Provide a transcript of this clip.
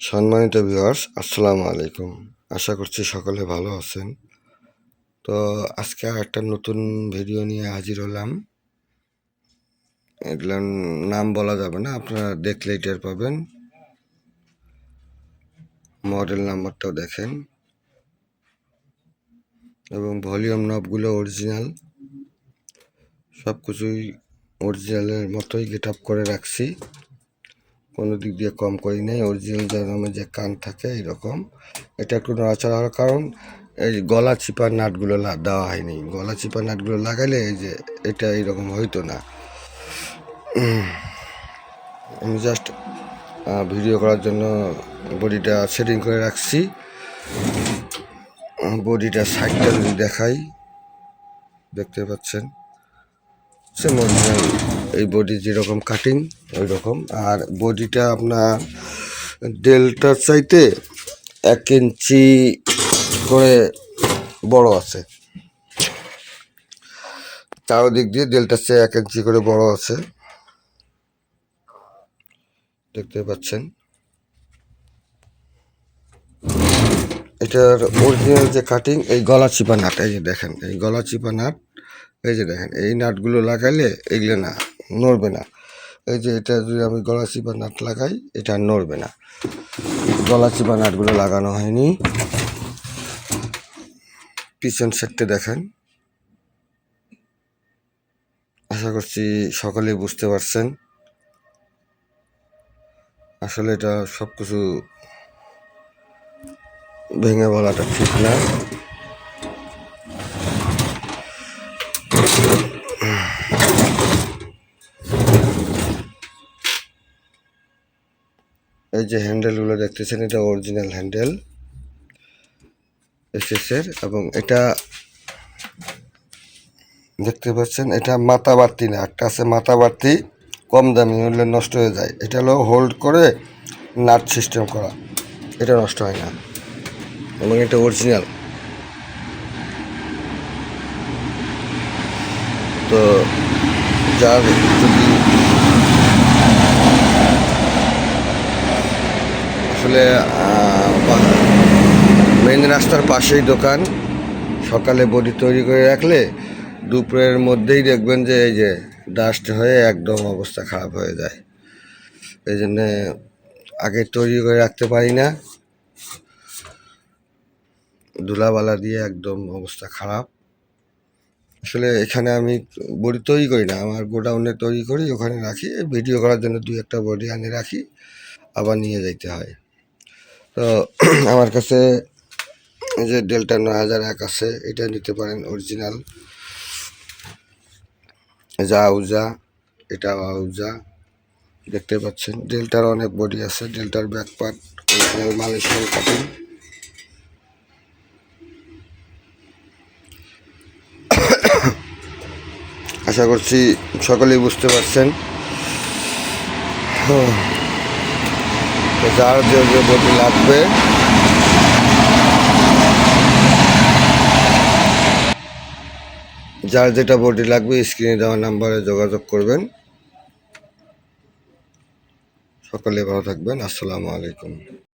সম্মানিত ভিউয়ার্স, আসসালামু আলাইকুম। আশা করছি সকলে ভালো আছেন। তো আজকে একটা নতুন ভিডিও নিয়ে হাজির হলাম। এগুলার নাম বলা যাবে না, আপনারা দেখলেই টের পাবেন। মডেল নাম্বারটাও দেখেন এবং ভলিউম নবগুলো অরিজিনাল, সব কিছুই অরিজিনালের মতোই গেট আপ করে রাখছি, কোনো দিক দিয়ে কম করি নাই। অরিজিনাল যেরকমের যে কান থাকে এইরকম। এটা একটু নড়াচড়া হওয়ার কারণ এই গলা চিপার নাটগুলো দেওয়া হয়নি। গলা চিপার নাটগুলো লাগাইলে এই যে এটা এইরকম হইতো না। আমি জাস্ট ভিডিও করার জন্য বডিটা সেটিং করে রাখছি। বডিটার সাইডটা যদি দেখাই, দেখতে পাচ্ছেন সেম অরিজিনাল। এই বডি যেরকম কাটিং ওই রকম। আর বডিটা আপনার ডেল্টার চাইতে 1 ইঞ্চি করে বড় আছে। চারদিক দিয়ে ডেল্টার চেয়ে 1 ইঞ্চি করে বড় আছে, দেখতে পাচ্ছেন। এটার অরিজিনাল যে কাটিং, এই গলা চিপা নাট, এই যে দেখেন, এই গলা চিপা নাট, এই যে দেখেন, এই নাটগুলো লাগাইলে এগুলো না নড়বে না। এই যে এটা যদি আমি গলা চিপা নাট লাগাই, এটা নড়বে না। গলা চিপা নাটগুলো লাগানো হয়নি। পিছন সেটটা দেখেন। আশা করছি সকলেই বুঝতে পারছেন। আসলে এটা সব কিছু ভেঙে বলাটা ঠিক না। এই যে হ্যান্ডেলগুলো দেখতেছেন, এটা অরিজিনাল হ্যান্ডেল এসএসের, এবং এটা দেখতে পাচ্ছেন, এটা মাথা বাড়তি না। একটা আছে মাথা বাড়তি, কম দামি হলে নষ্ট হয়ে যায়। এটা হলো হোল্ড করে নাট সিস্টেম করা, এটা নষ্ট হয় না এবং এটা অরিজিনাল। তো যার যদি আসলে মেন রাস্তার পাশেই দোকান, সকালে বডি তৈরি করে রাখলে দুপুরের মধ্যেই দেখবেন যে এই যে ডাস্ট হয়ে একদম অবস্থা খারাপ হয়ে যায়। এই জন্যে আগে তৈরি করে রাখতে পারি না, ধুলাবালা দিয়ে একদম অবস্থা খারাপ। আসলে এখানে আমি বডি তৈরি করি না, আমার গোডাউনে তৈরি করি, ওখানে রাখি। ভিডিও করার জন্য 2-1টা বডি আনে রাখি, আবার নিয়ে যাইতে হয়। তো আমার কাছে এই যে ডেল্টা 9001 আছে, এটা নিতে পারেন অরিজিনাল। যা আউজা, এটা আউজা, দেখতে পাচ্ছেন। ডেল্টার অনেক বডি আছে। ডেল্টার back part original Malaysian cutting. আশা করছি সকলেই বুঝতে পারছেন। যার যে যে বডি লাগবে যার যেটা বডি লাগবে স্ক্রিনে দেওয়া নাম্বারে যোগাযোগ করবেন। সকলে ভালো থাকবেন। আসসালামু আলাইকুম।